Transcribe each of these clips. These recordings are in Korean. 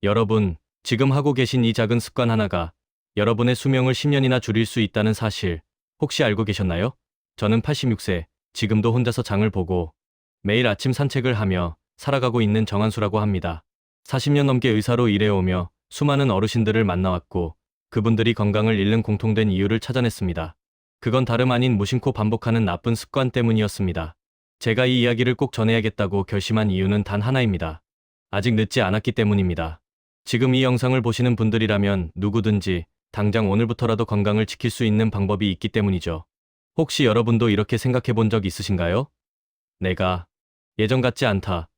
여러분, 지금 하고 계신 이 작은 습관 하나가 여러분의 수명을 10년이나 줄일 수 있다는 사실 혹시 알고 계셨나요? 저는 86세, 지금도 혼자서 장을 보고 매일 아침 산책을 하며 살아가고 있는 정한수라고 합니다. 40년 넘게 의사로 일해오며 수많은 어르신들을 만나왔고 그분들이 건강을 잃는 공통된 이유를 찾아냈습니다. 그건 다름 아닌 무심코 반복하는 나쁜 습관 때문이었습니다. 제가 이 이야기를 꼭 전해야겠다고 결심한 이유는 단 하나입니다. 아직 늦지 않았기 때문입니다. 지금 이 영상을 보시는 분들이라면 누구든지 당장 오늘부터라도 건강을 지킬 수 있는 방법이 있기 때문이죠. 혹시 여러분도 이렇게 생각해 본 적 있으신가요? 내가 예전 같지 않다.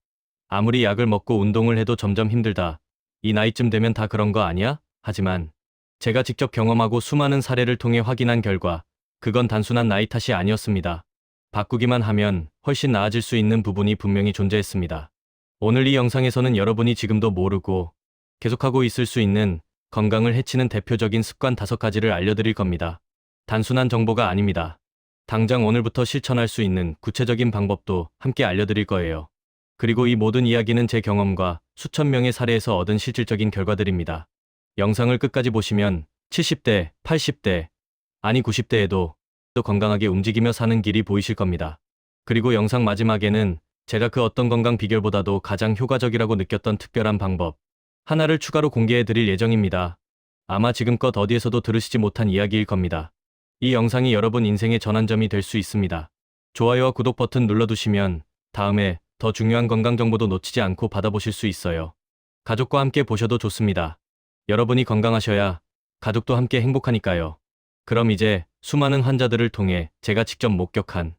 아무리 약을 먹고 운동을 해도 점점 힘들다. 이 나이쯤 되면 다 그런 거 아니야? 하지만 제가 직접 경험하고 수많은 사례를 통해 확인한 결과 그건 단순한 나이 탓이 아니었습니다. 바꾸기만 하면 훨씬 나아질 수 있는 부분이 분명히 존재했습니다. 오늘 이 영상에서는 여러분이 지금도 모르고 계속하고 있을 수 있는 건강을 해치는 대표적인 습관 5가지를 알려드릴 겁니다. 단순한 정보가 아닙니다. 당장 오늘부터 실천할 수 있는 구체적인 방법도 함께 알려드릴 거예요. 그리고 이 모든 이야기는 제 경험과 수천 명의 사례에서 얻은 실질적인 결과들입니다. 영상을 끝까지 보시면 70대, 80대, 아니 90대에도 또 건강하게 움직이며 사는 길이 보이실 겁니다. 그리고 영상 마지막에는 제가 그 어떤 건강 비결보다도 가장 효과적이라고 느꼈던 특별한 방법 하나를 추가로 공개해 드릴 예정입니다. 아마 지금껏 어디에서도 들으시지 못한 이야기일 겁니다. 이 영상이 여러분 인생의 전환점이 될 수 있습니다. 좋아요와 구독 버튼 눌러두시면 다음에 더 중요한 건강 정보도 놓치지 않고 받아보실 수 있어요. 가족과 함께 보셔도 좋습니다. 여러분이 건강하셔야 가족도 함께 행복하니까요. 그럼 이제 수많은 환자들을 통해 제가 직접 목격한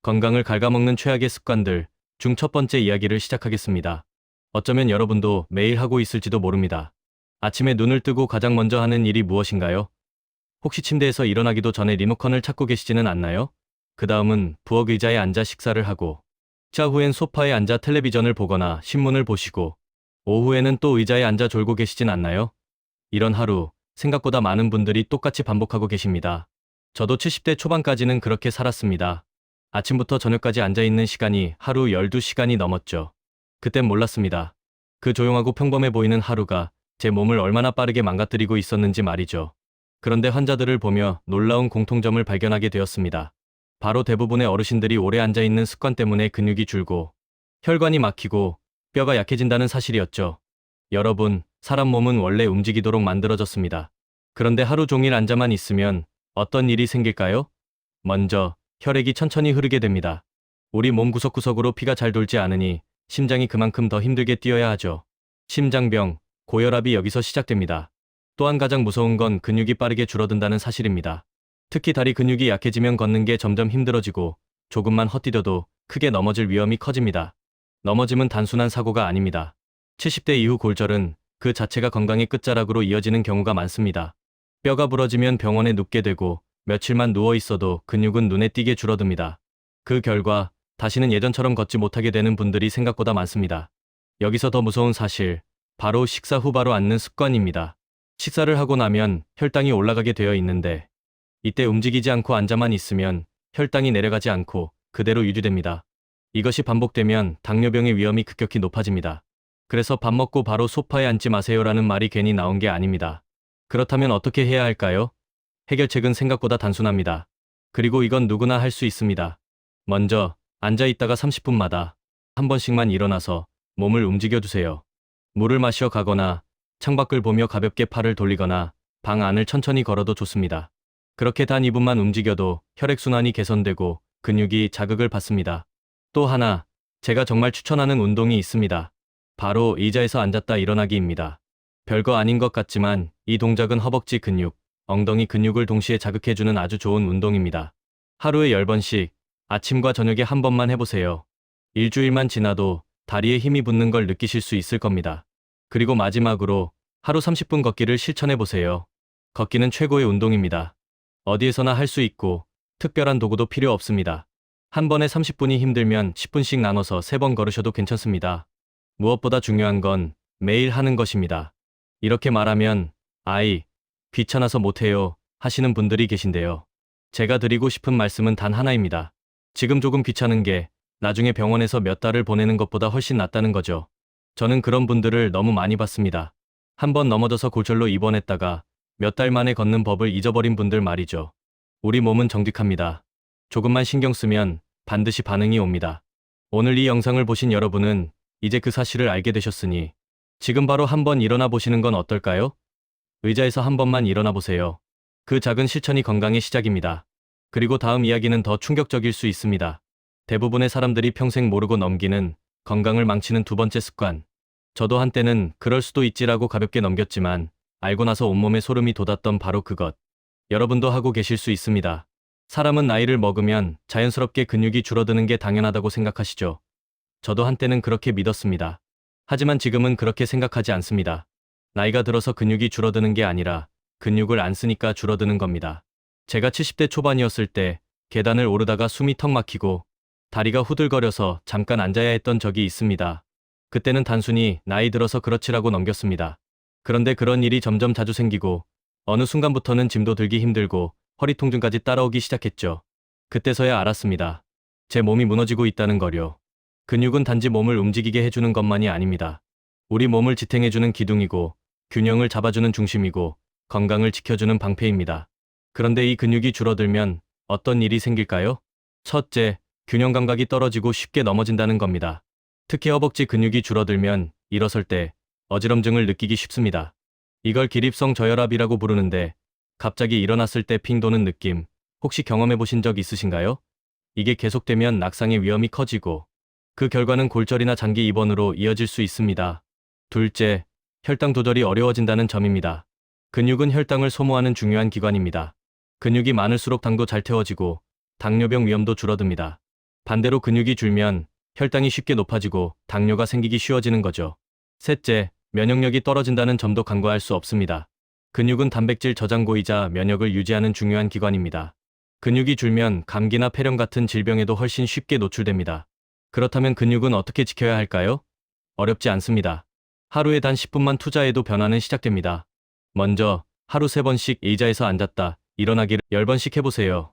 건강을 갉아먹는 최악의 습관들 중 첫 번째 이야기를 시작하겠습니다. 어쩌면 여러분도 매일 하고 있을지도 모릅니다. 아침에 눈을 뜨고 가장 먼저 하는 일이 무엇인가요? 혹시 침대에서 일어나기도 전에 리모컨을 찾고 계시지는 않나요? 그 다음은 부엌 의자에 앉아 식사를 하고 차후엔 소파에 앉아 텔레비전을 보거나 신문을 보시고 오후에는 또 의자에 앉아 졸고 계시진 않나요? 이런 하루, 생각보다 많은 분들이 똑같이 반복하고 계십니다. 저도 70대 초반까지는 그렇게 살았습니다. 아침부터 저녁까지 앉아있는 시간이 하루 12시간이 넘었죠. 그땐 몰랐습니다. 그 조용하고 평범해 보이는 하루가 제 몸을 얼마나 빠르게 망가뜨리고 있었는지 말이죠. 그런데 환자들을 보며 놀라운 공통점을 발견하게 되었습니다. 바로 대부분의 어르신들이 오래 앉아있는 습관 때문에 근육이 줄고 혈관이 막히고 뼈가 약해진다는 사실이었죠. 여러분, 사람 몸은 원래 움직이도록 만들어졌습니다. 그런데 하루 종일 앉아만 있으면 어떤 일이 생길까요? 먼저, 혈액이 천천히 흐르게 됩니다. 우리 몸 구석구석으로 피가 잘 돌지 않으니 심장이 그만큼 더 힘들게 뛰어야 하죠. 심장병, 고혈압이 여기서 시작됩니다. 또한 가장 무서운 건 근육이 빠르게 줄어든다는 사실입니다. 특히 다리 근육이 약해지면 걷는 게 점점 힘들어지고 조금만 헛디뎌도 크게 넘어질 위험이 커집니다. 넘어짐은 단순한 사고가 아닙니다. 70대 이후 골절은 그 자체가 건강의 끝자락으로 이어지는 경우가 많습니다. 뼈가 부러지면 병원에 눕게 되고 며칠만 누워 있어도 근육은 눈에 띄게 줄어듭니다. 그 결과 다시는 예전처럼 걷지 못하게 되는 분들이 생각보다 많습니다. 여기서 더 무서운 사실, 바로 식사 후 바로 앉는 습관입니다. 식사를 하고 나면 혈당이 올라가게 되어 있는데 이때 움직이지 않고 앉아만 있으면 혈당이 내려가지 않고 그대로 유지됩니다. 이것이 반복되면 당뇨병의 위험이 급격히 높아집니다. 그래서 밥 먹고 바로 소파에 앉지 마세요라는 말이 괜히 나온 게 아닙니다. 그렇다면 어떻게 해야 할까요? 해결책은 생각보다 단순합니다. 그리고 이건 누구나 할 수 있습니다. 먼저 앉아 있다가 30분마다 한 번씩만 일어나서 몸을 움직여주세요. 물을 마셔 가거나 창밖을 보며 가볍게 팔을 돌리거나 방 안을 천천히 걸어도 좋습니다. 그렇게 단 2분만 움직여도 혈액순환이 개선되고 근육이 자극을 받습니다. 또 하나, 제가 정말 추천하는 운동이 있습니다. 바로 의자에서 앉았다 일어나기입니다. 별거 아닌 것 같지만 이 동작은 허벅지 근육, 엉덩이 근육을 동시에 자극해주는 아주 좋은 운동입니다. 하루에 10번씩 아침과 저녁에 한 번만 해보세요. 일주일만 지나도 다리에 힘이 붙는 걸 느끼실 수 있을 겁니다. 그리고 마지막으로 하루 30분 걷기를 실천해보세요. 걷기는 최고의 운동입니다. 어디에서나 할 수 있고 특별한 도구도 필요 없습니다. 한 번에 30분이 힘들면 10분씩 나눠서 3번 걸으셔도 괜찮습니다. 무엇보다 중요한 건 매일 하는 것입니다. 이렇게 말하면 귀찮아서 못해요 하시는 분들이 계신데요. 제가 드리고 싶은 말씀은 단 하나입니다. 지금 조금 귀찮은 게 나중에 병원에서 몇 달을 보내는 것보다 훨씬 낫다는 거죠. 저는 그런 분들을 너무 많이 봤습니다. 한 번 넘어져서 골절로 입원했다가 몇 달 만에 걷는 법을 잊어버린 분들 말이죠. 우리 몸은 정직합니다. 조금만 신경 쓰면 반드시 반응이 옵니다. 오늘 이 영상을 보신 여러분은 이제 그 사실을 알게 되셨으니 지금 바로 한번 일어나 보시는 건 어떨까요? 의자에서 한 번만 일어나 보세요. 그 작은 실천이 건강의 시작입니다. 그리고 다음 이야기는 더 충격적일 수 있습니다. 대부분의 사람들이 평생 모르고 넘기는 건강을 망치는 두 번째 습관. 저도 한때는 그럴 수도 있지라고 가볍게 넘겼지만 알고 나서 온몸에 소름이 돋았던 바로 그것. 여러분도 하고 계실 수 있습니다. 사람은 나이를 먹으면 자연스럽게 근육이 줄어드는 게 당연하다고 생각하시죠. 저도 한때는 그렇게 믿었습니다. 하지만 지금은 그렇게 생각하지 않습니다. 나이가 들어서 근육이 줄어드는 게 아니라 근육을 안 쓰니까 줄어드는 겁니다. 제가 70대 초반이었을 때 계단을 오르다가 숨이 턱 막히고 다리가 후들거려서 잠깐 앉아야 했던 적이 있습니다. 그때는 단순히 나이 들어서 그렇지라고 넘겼습니다. 그런데 그런 일이 점점 자주 생기고 어느 순간부터는 짐도 들기 힘들고 허리 통증까지 따라오기 시작했죠. 그때서야 알았습니다. 제 몸이 무너지고 있다는 거요. 근육은 단지 몸을 움직이게 해주는 것만이 아닙니다. 우리 몸을 지탱해주는 기둥이고 균형을 잡아주는 중심이고 건강을 지켜주는 방패입니다. 그런데 이 근육이 줄어들면 어떤 일이 생길까요? 첫째, 균형 감각이 떨어지고 쉽게 넘어진다는 겁니다. 특히 허벅지 근육이 줄어들면 일어설 때 어지럼증을 느끼기 쉽습니다. 이걸 기립성 저혈압이라고 부르는데 갑자기 일어났을 때 핑 도는 느낌, 혹시 경험해 보신 적 있으신가요? 이게 계속되면 낙상의 위험이 커지고 그 결과는 골절이나 장기 입원으로 이어질 수 있습니다. 둘째, 혈당 조절이 어려워진다는 점입니다. 근육은 혈당을 소모하는 중요한 기관입니다. 근육이 많을수록 당도 잘 태워지고 당뇨병 위험도 줄어듭니다. 반대로 근육이 줄면 혈당이 쉽게 높아지고 당뇨가 생기기 쉬워지는 거죠. 셋째, 면역력이 떨어진다는 점도 간과할 수 없습니다. 근육은 단백질 저장고이자 면역을 유지하는 중요한 기관입니다. 근육이 줄면 감기나 폐렴 같은 질병에도 훨씬 쉽게 노출됩니다. 그렇다면 근육은 어떻게 지켜야 할까요? 어렵지 않습니다. 하루에 단 10분만 투자해도 변화는 시작됩니다. 먼저 하루 3번씩 의자에서 앉았다 일어나기를 10번씩 해보세요.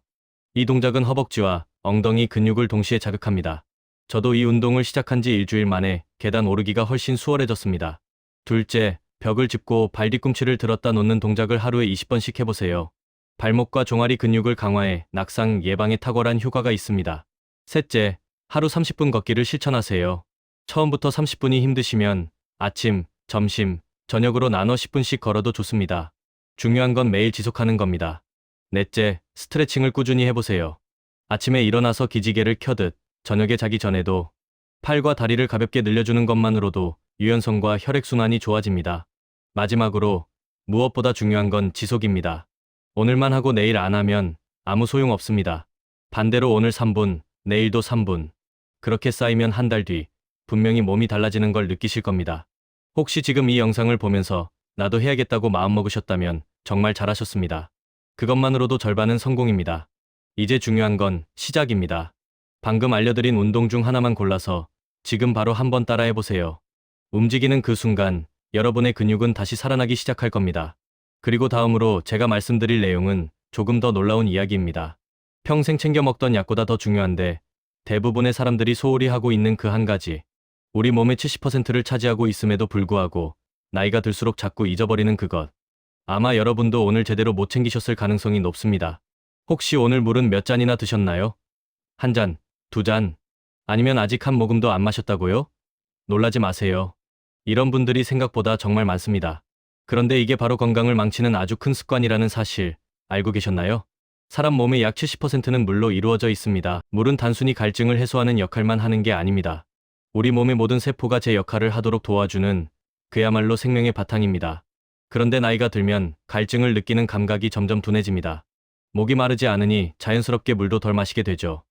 이 동작은 허벅지와 엉덩이 근육을 동시에 자극합니다. 저도 이 운동을 시작한 지 일주일 만에 계단 오르기가 훨씬 수월해졌습니다. 둘째, 벽을 짚고 발 뒤꿈치를 들었다 놓는 동작을 하루에 20번씩 해보세요. 발목과 종아리 근육을 강화해 낙상 예방에 탁월한 효과가 있습니다. 셋째, 하루 30분 걷기를 실천하세요. 처음부터 30분이 힘드시면 아침, 점심, 저녁으로 나눠 10분씩 걸어도 좋습니다. 중요한 건 매일 지속하는 겁니다. 넷째, 스트레칭을 꾸준히 해보세요. 아침에 일어나서 기지개를 켜듯 저녁에 자기 전에도 팔과 다리를 가볍게 늘려주는 것만으로도 유연성과 혈액순환이 좋아집니다. 마지막으로 무엇보다 중요한 건 지속입니다. 오늘만 하고 내일 안 하면 아무 소용 없습니다. 반대로 오늘 3분, 내일도 3분. 그렇게 쌓이면 한 달 뒤 분명히 몸이 달라지는 걸 느끼실 겁니다. 혹시 지금 이 영상을 보면서 나도 해야겠다고 마음먹으셨다면 정말 잘하셨습니다. 그것만으로도 절반은 성공입니다. 이제 중요한 건 시작입니다. 방금 알려드린 운동 중 하나만 골라서 지금 바로 한번 따라해보세요. 움직이는 그 순간 여러분의 근육은 다시 살아나기 시작할 겁니다. 그리고 다음으로 제가 말씀드릴 내용은 조금 더 놀라운 이야기입니다. 평생 챙겨 먹던 약보다 더 중요한데 대부분의 사람들이 소홀히 하고 있는 그 한 가지. 우리 몸의 70%를 차지하고 있음에도 불구하고 나이가 들수록 자꾸 잊어버리는 그것. 아마 여러분도 오늘 제대로 못 챙기셨을 가능성이 높습니다. 혹시 오늘 물은 몇 잔이나 드셨나요? 한 잔, 두 잔, 아니면 아직 한 모금도 안 마셨다고요? 놀라지 마세요. 이런 분들이 생각보다 정말 많습니다. 그런데 이게 바로 건강을 망치는 아주 큰 습관이라는 사실 알고 계셨나요? 사람 몸의 약 70%는 물로 이루어져 있습니다. 물은 단순히 갈증을 해소하는 역할만 하는 게 아닙니다. 우리 몸의 모든 세포가 제 역할을 하도록 도와주는 그야말로 생명의 바탕입니다. 그런데 나이가 들면 갈증을 느끼는 감각이 점점 둔해집니다. 목이 마르지 않으니 자연스럽게 물도 덜 마시게 되죠.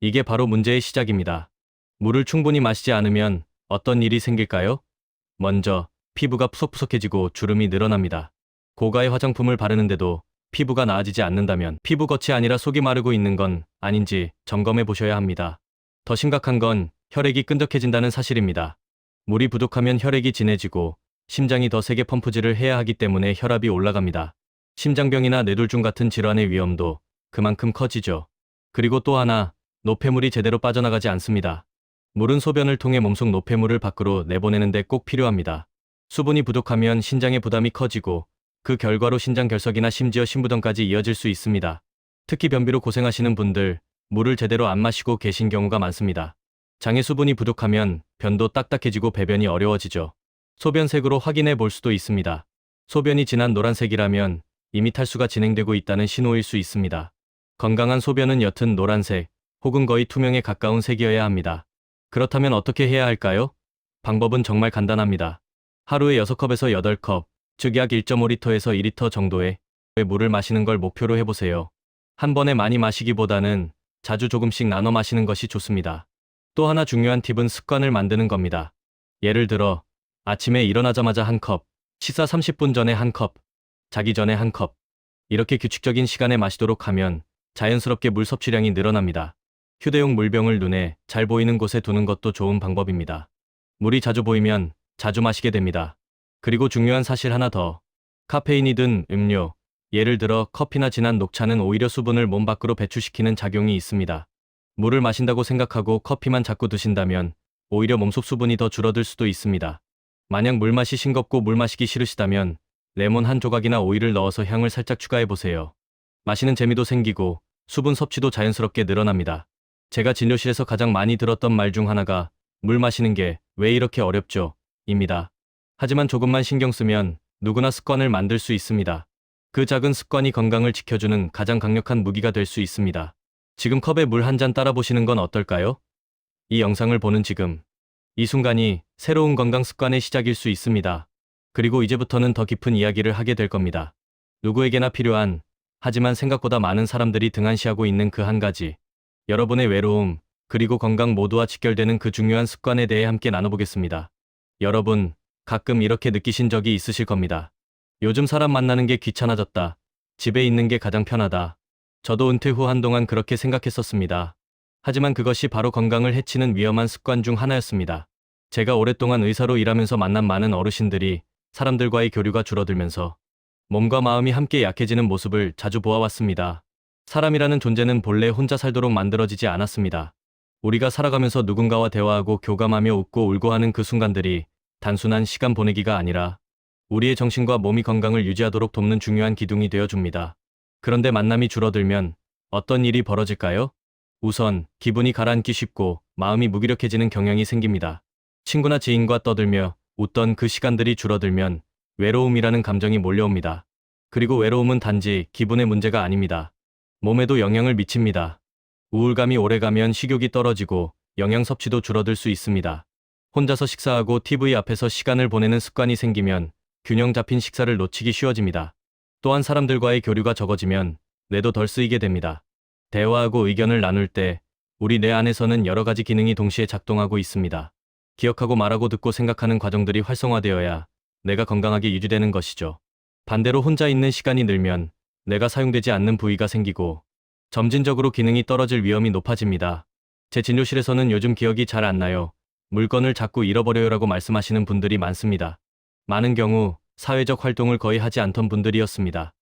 이게 바로 문제의 시작입니다. 물을 충분히 마시지 않으면 어떤 일이 생길까요? 먼저 피부가 푸석푸석해지고 주름이 늘어납니다. 고가의 화장품을 바르는데도 피부가 나아지지 않는다면 피부 겉이 아니라 속이 마르고 있는 건 아닌지 점검해 보셔야 합니다. 더 심각한 건 혈액이 끈적해진다는 사실입니다. 물이 부족하면 혈액이 진해지고 심장이 더 세게 펌프질을 해야 하기 때문에 혈압이 올라갑니다. 심장병이나 뇌졸중 같은 질환의 위험도 그만큼 커지죠. 그리고 또 하나, 노폐물이 제대로 빠져나가지 않습니다. 물은 소변을 통해 몸속 노폐물을 밖으로 내보내는데 꼭 필요합니다. 수분이 부족하면 신장의 부담이 커지고 그 결과로 신장 결석이나 심지어 신부전까지 이어질 수 있습니다. 특히 변비로 고생하시는 분들, 물을 제대로 안 마시고 계신 경우가 많습니다. 장에 수분이 부족하면 변도 딱딱해지고 배변이 어려워지죠. 소변색으로 확인해 볼 수도 있습니다. 소변이 진한 노란색이라면 이미 탈수가 진행되고 있다는 신호일 수 있습니다. 건강한 소변은 옅은 노란색 혹은 거의 투명에 가까운 색이어야 합니다. 그렇다면 어떻게 해야 할까요? 방법은 정말 간단합니다. 하루에 6컵에서 8컵, 즉 약 1.5리터에서 2리터 정도의 물을 마시는 걸 목표로 해보세요. 한 번에 많이 마시기보다는 자주 조금씩 나눠 마시는 것이 좋습니다. 또 하나 중요한 팁은 습관을 만드는 겁니다. 예를 들어 아침에 일어나자마자 한 컵, 식사 30분 전에 한 컵, 자기 전에 한 컵, 이렇게 규칙적인 시간에 마시도록 하면 자연스럽게 물 섭취량이 늘어납니다. 휴대용 물병을 눈에 잘 보이는 곳에 두는 것도 좋은 방법입니다. 물이 자주 보이면 자주 마시게 됩니다. 그리고 중요한 사실 하나 더. 카페인이 든 음료, 예를 들어 커피나 진한 녹차는 오히려 수분을 몸 밖으로 배출시키는 작용이 있습니다. 물을 마신다고 생각하고 커피만 자꾸 드신다면 오히려 몸속 수분이 더 줄어들 수도 있습니다. 만약 물맛이 싱겁고 물 마시기 싫으시다면 레몬 한 조각이나 오일을 넣어서 향을 살짝 추가해보세요. 마시는 재미도 생기고 수분 섭취도 자연스럽게 늘어납니다. 제가 진료실에서 가장 많이 들었던 말 중 하나가 물 마시는 게 왜 이렇게 어렵죠? 입니다. 하지만 조금만 신경 쓰면 누구나 습관을 만들 수 있습니다. 그 작은 습관이 건강을 지켜주는 가장 강력한 무기가 될 수 있습니다. 지금 컵에 물 한 잔 따라 보시는 건 어떨까요? 이 영상을 보는 지금, 이 순간이 새로운 건강 습관의 시작일 수 있습니다. 그리고 이제부터는 더 깊은 이야기를 하게 될 겁니다. 누구에게나 필요한, 하지만 생각보다 많은 사람들이 등한시하고 있는 그 한 가지. 여러분의 외로움, 그리고 건강 모두와 직결되는 그 중요한 습관에 대해 함께 나눠보겠습니다. 여러분, 가끔 이렇게 느끼신 적이 있으실 겁니다. 요즘 사람 만나는 게 귀찮아졌다. 집에 있는 게 가장 편하다. 저도 은퇴 후 한동안 그렇게 생각했었습니다. 하지만 그것이 바로 건강을 해치는 위험한 습관 중 하나였습니다. 제가 오랫동안 의사로 일하면서 만난 많은 어르신들이 사람들과의 교류가 줄어들면서 몸과 마음이 함께 약해지는 모습을 자주 보아왔습니다. 사람이라는 존재는 본래 혼자 살도록 만들어지지 않았습니다. 우리가 살아가면서 누군가와 대화하고 교감하며 웃고 울고 하는 그 순간들이 단순한 시간 보내기가 아니라 우리의 정신과 몸이 건강을 유지하도록 돕는 중요한 기둥이 되어줍니다. 그런데 만남이 줄어들면 어떤 일이 벌어질까요? 우선 기분이 가라앉기 쉽고 마음이 무기력해지는 경향이 생깁니다. 친구나 지인과 떠들며 웃던 그 시간들이 줄어들면 외로움이라는 감정이 몰려옵니다. 그리고 외로움은 단지 기분의 문제가 아닙니다. 몸에도 영향을 미칩니다. 우울감이 오래가면 식욕이 떨어지고 영양 섭취도 줄어들 수 있습니다. 혼자서 식사하고 TV 앞에서 시간을 보내는 습관이 생기면 균형 잡힌 식사를 놓치기 쉬워집니다. 또한 사람들과의 교류가 적어지면 뇌도 덜 쓰이게 됩니다. 대화하고 의견을 나눌 때 우리 뇌 안에서는 여러 가지 기능이 동시에 작동하고 있습니다. 기억하고 말하고 듣고 생각하는 과정들이 활성화되어야 뇌가 건강하게 유지되는 것이죠. 반대로 혼자 있는 시간이 늘면 뇌가 사용되지 않는 부위가 생기고 점진적으로 기능이 떨어질 위험이 높아집니다. 제 진료실에서는 요즘 기억이 잘 안 나요. 물건을 자꾸 잃어버려요라고 말씀하시는 분들이 많습니다. 많은 경우 사회적 활동을 거의 하지 않던 분들이었습니다.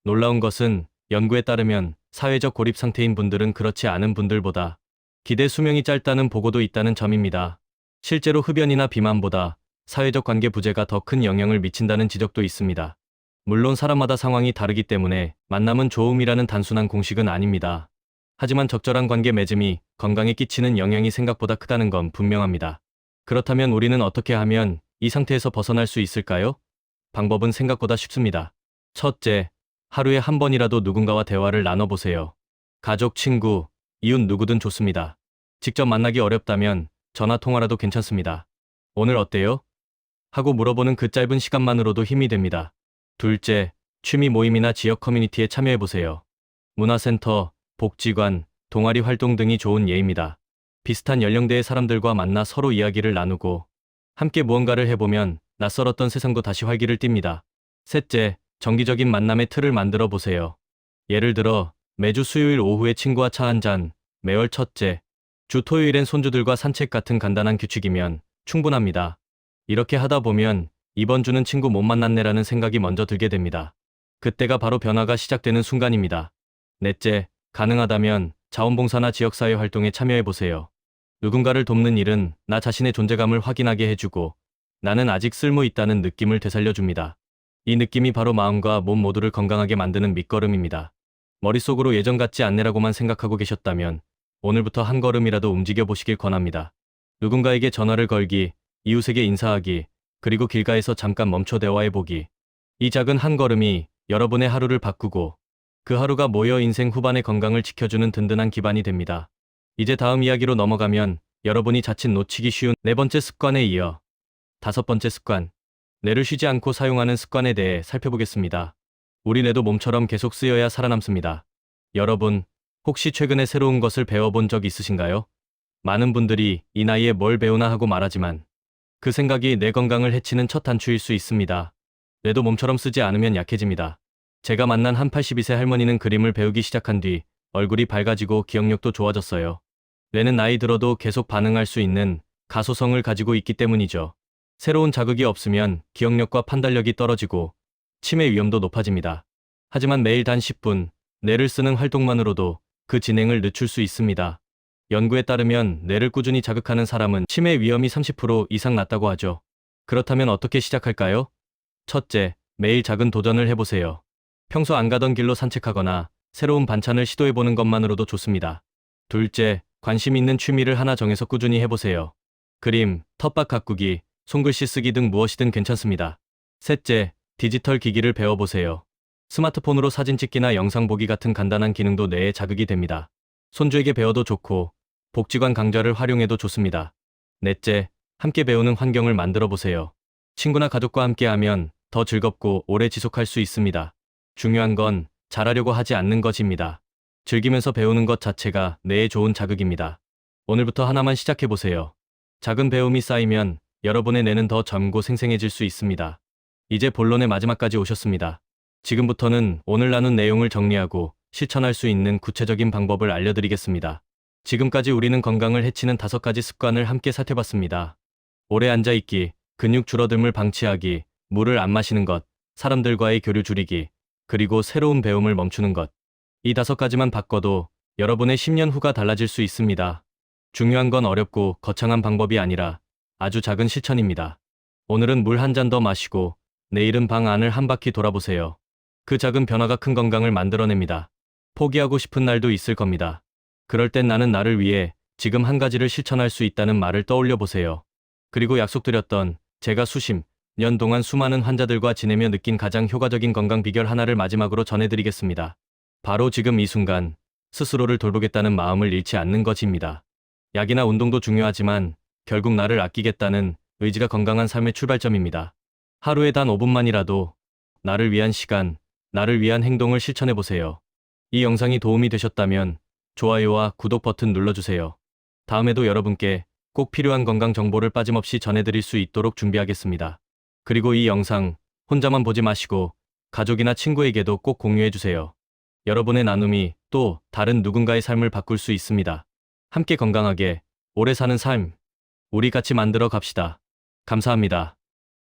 놀라운 것은 연구에 따르면 사회적 고립 상태인 분들은 그렇지 않은 분들보다 기대 수명이 짧다는 보고도 있다는 점입니다. 실제로 흡연이나 비만보다 사회적 관계 부재가 더 큰 영향을 미친다는 지적도 있습니다. 물론 사람마다 상황이 다르기 때문에 만남은 좋음이라는 단순한 공식은 아닙니다. 하지만 적절한 관계 맺음이 건강에 끼치는 영향이 생각보다 크다는 건 분명합니다. 그렇다면 우리는 어떻게 하면 이 상태에서 벗어날 수 있을까요? 방법은 생각보다 쉽습니다. 첫째, 하루에 한 번이라도 누군가와 대화를 나눠보세요. 가족, 친구, 이웃 누구든 좋습니다. 직접 만나기 어렵다면 전화 통화라도 괜찮습니다. 오늘 어때요? 하고 물어보는 그 짧은 시간만으로도 힘이 됩니다. 둘째, 취미 모임이나 지역 커뮤니티에 참여해보세요. 문화센터, 복지관, 동아리 활동 등이 좋은 예입니다. 비슷한 연령대의 사람들과 만나 서로 이야기를 나누고 함께 무언가를 해보면 낯설었던 세상도 다시 활기를 띱니다. 셋째, 정기적인 만남의 틀을 만들어 보세요. 예를 들어 매주 수요일 오후에 친구와 차 한 잔, 매월 첫째, 주 토요일엔 손주들과 산책 같은 간단한 규칙이면 충분합니다. 이렇게 하다 보면 이번 주는 친구 못 만났네라는 생각이 먼저 들게 됩니다. 그때가 바로 변화가 시작되는 순간입니다. 넷째, 가능하다면 자원봉사나 지역사회 활동에 참여해보세요. 누군가를 돕는 일은 나 자신의 존재감을 확인하게 해주고 나는 아직 쓸모 있다는 느낌을 되살려줍니다. 이 느낌이 바로 마음과 몸 모두를 건강하게 만드는 밑거름입니다. 머릿속으로 예전 같지 않네라고만 생각하고 계셨다면 오늘부터 한 걸음이라도 움직여 보시길 권합니다. 누군가에게 전화를 걸기, 이웃에게 인사하기, 그리고 길가에서 잠깐 멈춰 대화해보기. 이 작은 한 걸음이 여러분의 하루를 바꾸고 그 하루가 모여 인생 후반의 건강을 지켜주는 든든한 기반이 됩니다. 이제 다음 이야기로 넘어가면 여러분이 자칫 놓치기 쉬운 네 번째 습관에 이어 다섯 번째 습관, 뇌를 쉬지 않고 사용하는 습관에 대해 살펴보겠습니다. 우리 뇌도 몸처럼 계속 쓰여야 살아남습니다. 여러분, 혹시 최근에 새로운 것을 배워본 적 있으신가요? 많은 분들이 이 나이에 뭘 배우나 하고 말하지만 그 생각이 뇌 건강을 해치는 첫 단추일 수 있습니다. 뇌도 몸처럼 쓰지 않으면 약해집니다. 제가 만난 한 82세 할머니는 그림을 배우기 시작한 뒤 얼굴이 밝아지고 기억력도 좋아졌어요. 뇌는 나이 들어도 계속 반응할 수 있는 가소성을 가지고 있기 때문이죠. 새로운 자극이 없으면 기억력과 판단력이 떨어지고 치매 위험도 높아집니다. 하지만 매일 단 10분, 뇌를 쓰는 활동만으로도 그 진행을 늦출 수 있습니다. 연구에 따르면 뇌를 꾸준히 자극하는 사람은 치매 위험이 30% 이상 낮다고 하죠. 그렇다면 어떻게 시작할까요? 첫째, 매일 작은 도전을 해보세요. 평소 안 가던 길로 산책하거나 새로운 반찬을 시도해보는 것만으로도 좋습니다. 둘째, 관심 있는 취미를 하나 정해서 꾸준히 해보세요. 그림, 텃밭 가꾸기, 손글씨 쓰기 등 무엇이든 괜찮습니다. 셋째, 디지털 기기를 배워보세요. 스마트폰으로 사진 찍기나 영상 보기 같은 간단한 기능도 뇌에 자극이 됩니다. 손주에게 배워도 좋고 복지관 강좌를 활용해도 좋습니다. 넷째, 함께 배우는 환경을 만들어 보세요. 친구나 가족과 함께하면 더 즐겁고 오래 지속할 수 있습니다. 중요한 건 잘하려고 하지 않는 것입니다. 즐기면서 배우는 것 자체가 뇌에 좋은 자극입니다. 오늘부터 하나만 시작해 보세요. 작은 배움이 쌓이면 여러분의 뇌는 더 젊고 생생해질 수 있습니다. 이제 본론의 마지막까지 오셨습니다. 지금부터는 오늘 나눈 내용을 정리하고 실천할 수 있는 구체적인 방법을 알려드리겠습니다. 지금까지 우리는 건강을 해치는 5가지 습관을 함께 살펴봤습니다. 오래 앉아있기, 근육 줄어듦을 방치하기, 물을 안 마시는 것, 사람들과의 교류 줄이기, 그리고 새로운 배움을 멈추는 것. 이 5가지만 바꿔도 여러분의 10년 후가 달라질 수 있습니다. 중요한 건 어렵고 거창한 방법이 아니라 아주 작은 실천입니다. 오늘은 물 한 잔 더 마시고 내일은 방 안을 한 바퀴 돌아보세요. 그 작은 변화가 큰 건강을 만들어냅니다. 포기하고 싶은 날도 있을 겁니다. 그럴 땐 나는 나를 위해 지금 한 가지를 실천할 수 있다는 말을 떠올려 보세요. 그리고 약속드렸던 제가 수십 년 동안 수많은 환자들과 지내며 느낀 가장 효과적인 건강 비결 하나를 마지막으로 전해드리겠습니다. 바로 지금 이 순간 스스로를 돌보겠다는 마음을 잃지 않는 것입니다. 약이나 운동도 중요하지만 결국 나를 아끼겠다는 의지가 건강한 삶의 출발점입니다. 하루에 단 5분만이라도 나를 위한 시간, 나를 위한 행동을 실천해 보세요. 이 영상이 도움이 되셨다면 좋아요와 구독 버튼 눌러주세요. 다음에도 여러분께 꼭 필요한 건강 정보를 빠짐없이 전해드릴 수 있도록 준비하겠습니다. 그리고 이 영상 혼자만 보지 마시고 가족이나 친구에게도 꼭 공유해주세요. 여러분의 나눔이 또 다른 누군가의 삶을 바꿀 수 있습니다. 함께 건강하게 오래 사는 삶, 우리 같이 만들어 갑시다. 감사합니다.